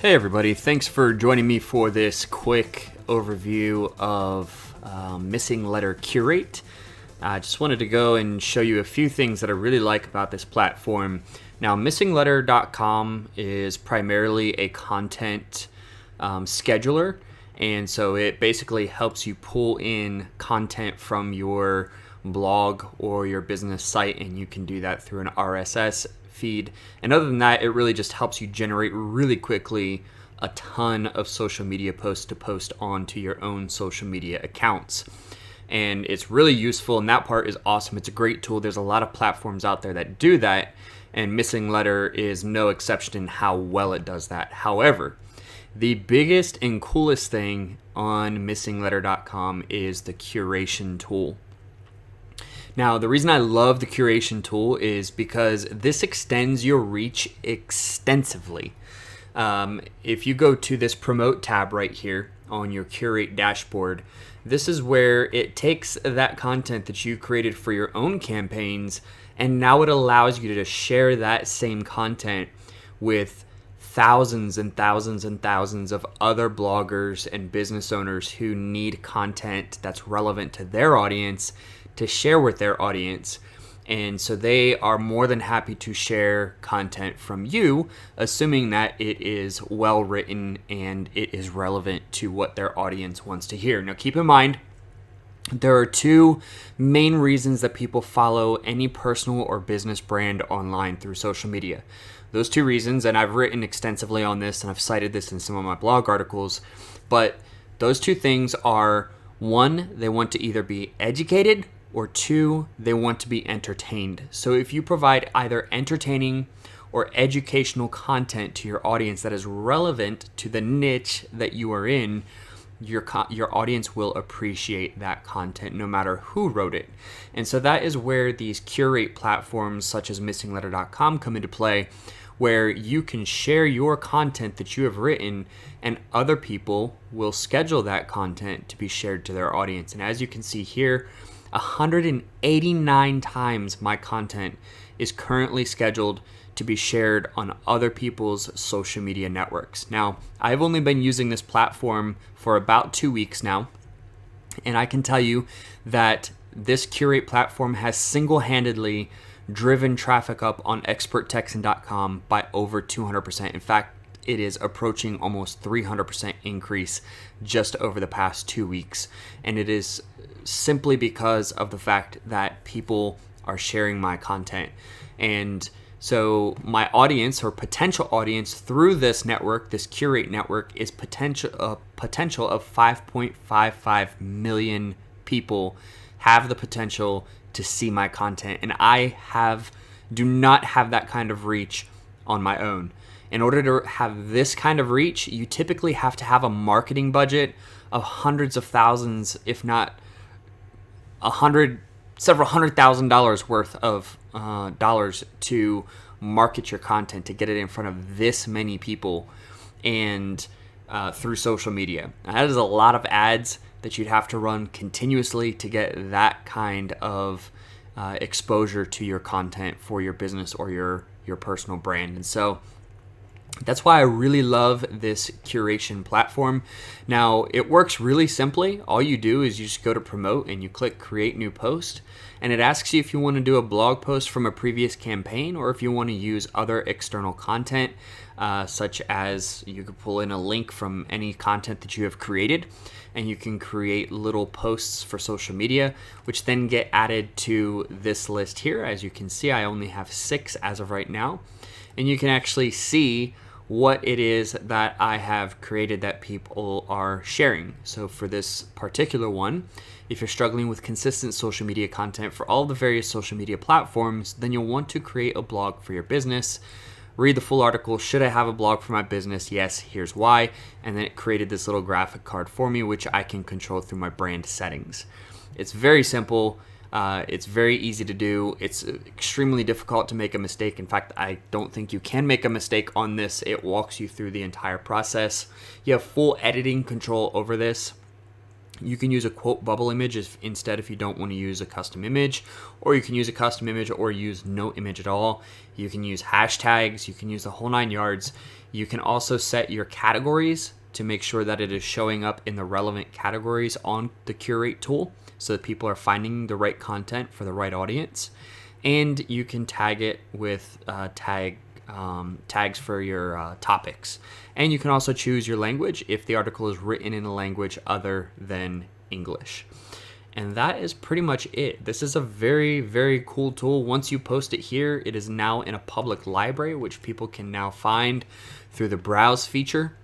Hey everybody, thanks for joining me for this quick overview of Missinglettr Curate. I just wanted to go and show you a few things that I really like about this platform. Now, Missinglettr.com is primarily a content scheduler, and so it basically helps you pull in content from your blog or your business site, and you can do that through an RSS feed. And other than that, it really just helps you generate really quickly a ton of social media posts to post onto your own social media accounts. And it's really useful, and that part is awesome. It's a great tool. There's a lot of platforms out there that do that, and Missinglettr is no exception in how well it does that. However, the biggest and coolest thing on Missinglettr.com is the curation tool. Now, the reason I love the curation tool is because this extends your reach extensively. If you go to this promote tab right here on your curate dashboard, this is where it takes that content that you created for your own campaigns, and now it allows you to share that same content with thousands and thousands and thousands of other bloggers and business owners who need content that's relevant to their audience to share with their audience. And so they are more than happy to share content from you, assuming that it is well written and it is relevant to what their audience wants to hear. Now, keep in mind, there are two main reasons that people follow any personal or business brand online through social media. Those two reasons, and I've written extensively on this and I've cited this in some of my blog articles, but those two things are: one, they want to either be educated, or two, they want to be entertained. So if you provide either entertaining or educational content to your audience that is relevant to the niche that you are in, your audience will appreciate that content no matter who wrote it. And so that is where these curate platforms such as Missinglettr.com come into play, where you can share your content that you have written and other people will schedule that content to be shared to their audience. And as you can see here, 189 times my content is currently scheduled to be shared on other people's social media networks. Now, I've only been using this platform for about 2 weeks now, and I can tell you that this curate platform has single-handedly driven traffic up on experttexan.com by over 200%. In fact, it is approaching almost 300% increase just over the past 2 weeks. And it is simply because of the fact that people are sharing my content. And so my audience or potential audience through this network, this curate network, is potential of 5.55 million people have the potential to see my content. And I do not have that kind of reach on my own. In order to have this kind of reach, you typically have to have a marketing budget of hundreds of thousands, if not several $100,000 worth of dollars to market your content, to get it in front of this many people and through social media. Now, that is a lot of ads that you'd have to run continuously to get that kind of exposure to your content for your business or your personal brand. And so that's why I really love this curation platform. Now, it works really simply. All you do is you just go to promote and you click create new post, and it asks you if you want to do a blog post from a previous campaign or if you want to use other external content, such as you could pull in a link from any content that you have created, and you can create little posts for social media, which then get added to this list here. As you can see, I only have 6 as of right now, and you can actually see what it is that I have created that people are sharing. So for this particular one, if you're struggling with consistent social media content for all the various social media platforms, then you'll want to create a blog for your business. Read the full article. Should I have a blog for my business? Yes, here's why. And then it created this little graphic card for me, which I can control through my brand settings. It's very simple. It's very easy to do. It's extremely difficult to make a mistake. In fact, I don't think you can make a mistake on this. It walks you through the entire process. You have full editing control over this. You can use a quote bubble image if you don't want to use a custom image, or you can use a custom image or use no image at all. You can use hashtags, you can use the whole 9 yards. You can also set your categories to make sure that it is showing up in the relevant categories on the Curate tool so that people are finding the right content for the right audience. And you can tag it with tags for your topics. And you can also choose your language if the article is written in a language other than English. And that is pretty much it. This is a very, very cool tool. Once you post it here, it is now in a public library, which people can now find through the browse feature.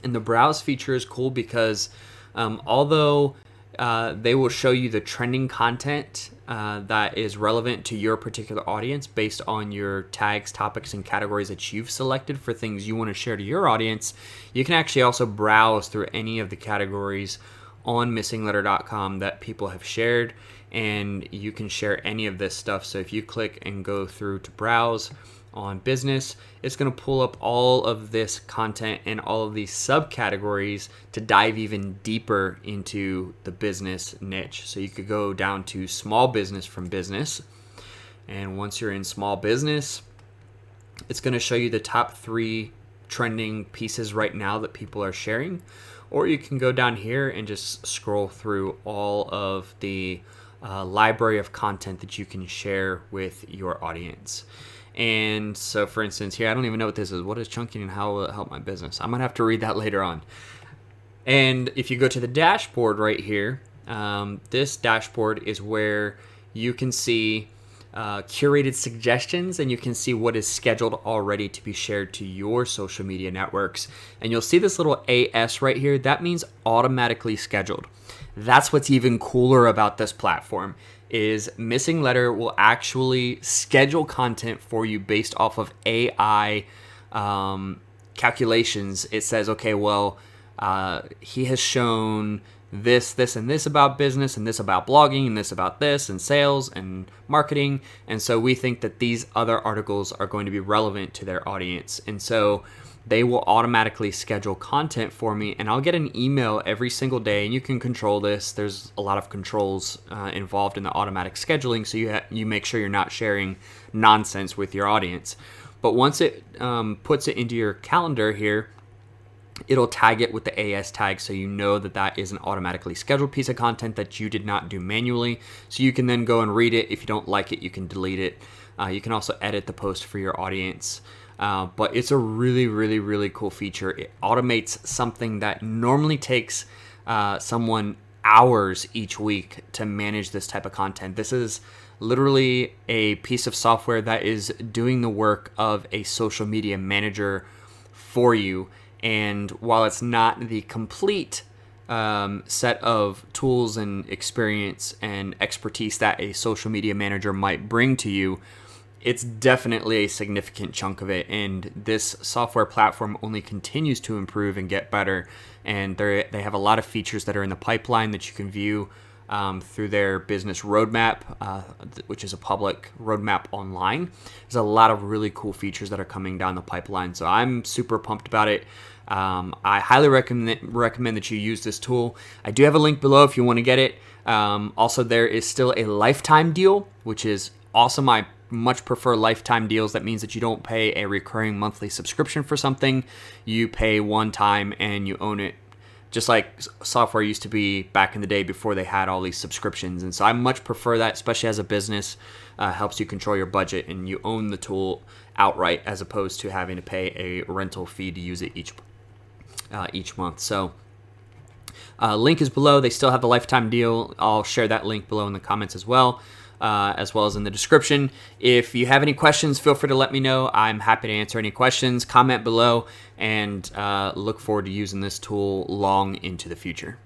And the browse feature is cool because although they will show you the trending content that is relevant to your particular audience based on your tags, topics, and categories that you've selected for things you want to share to your audience. You can actually also browse through any of the categories on missinglettr.com that people have shared, and you can share any of this stuff. So if you click and go through to browse on business, it's going to pull up all of this content and all of these subcategories to dive even deeper into the business niche. So you could go down to small business from business. And once you're in small business, it's going to show you the top 3 trending pieces right now that people are sharing. Or you can go down here and just scroll through all of the library of content that you can share with your audience. And so, for instance, here, I don't even know what this is. What is chunking and how will it help my business? I'm going to have to read that later on. And if you go to the dashboard right here, this dashboard is where you can see curated suggestions, and you can see what is scheduled already to be shared to your social media networks. And you'll see this little AS right here. That means automatically scheduled. That's what's even cooler about this platform, is Missinglettr will actually schedule content for you based off of AI calculations. It says, okay, well, he has shown this, and this about business, and this about blogging, and this about this, and sales, and marketing. And so we think that these other articles are going to be relevant to their audience. And so they will automatically schedule content for me, and I'll get an email every single day, and you can control this. There's a lot of controls involved in the automatic scheduling, so you make sure you're not sharing nonsense with your audience. But once it puts it into your calendar here, it'll tag it with the AS tag, so you know that that is an automatically scheduled piece of content that you did not do manually. So you can then go and read it. If you don't like it, you can delete it. You can also edit the post for your audience. But it's a really, really, really cool feature. It automates something that normally takes someone hours each week to manage this type of content. This is literally a piece of software that is doing the work of a social media manager for you. And while it's not the complete set of tools and experience and expertise that a social media manager might bring to you, it's definitely a significant chunk of it. And this software platform only continues to improve and get better. And they have a lot of features that are in the pipeline that you can view through their business roadmap, which is a public roadmap online. There's a lot of really cool features that are coming down the pipeline. So I'm super pumped about it. I highly recommend that you use this tool. I do have a link below if you want to get it. Also, there is still a lifetime deal, which is awesome. I much prefer lifetime deals. That means that you don't pay a recurring monthly subscription for something. You pay one time and you own it, just like software used to be back in the day before they had all these subscriptions. And so I much prefer that, especially as a business. Helps you control your budget and you own the tool outright, as opposed to having to pay a rental fee to use it each month. So link is below. They still have the lifetime deal. I'll share that link below in the comments as well as in the description. If you have any questions, feel free to let me know. I'm happy to answer any questions. Comment below, and look forward to using this tool long into the future.